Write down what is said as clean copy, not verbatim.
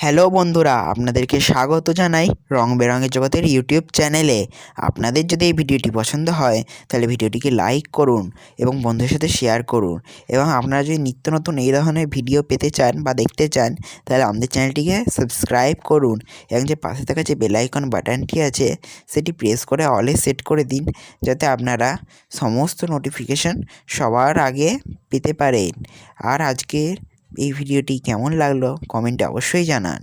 Hello বন্ধুরা, আপনাদেরকে স্বাগত জানাই রং বেরঙের জগতের ইউটিউব চ্যানেলে। আপনাদের যদি এই ভিডিওটি পছন্দ হয় তাহলে ভিডিওটিকে লাইক করুন এবং বন্ধুদের সাথে শেয়ার করুন। এবং আপনারা যদি নিত্য নতুন এই ধরনের ভিডিও পেতে চান বা দেখতে চান তাহলে আমাদের চ্যানেলটিকে সাবস্ক্রাইব করুন এবং যে পাশে থাকা যে বেল আইকন বাটনটি আছে সেটি প্রেস করে অলে সেট করে দিন, যাতে আপনারা সমস্ত নোটিফিকেশন সবার আগে পেতে পারেন। আর আজকের এই ভিডিওটি কেমন লাগলো কমেন্টে অবশ্যই জানান।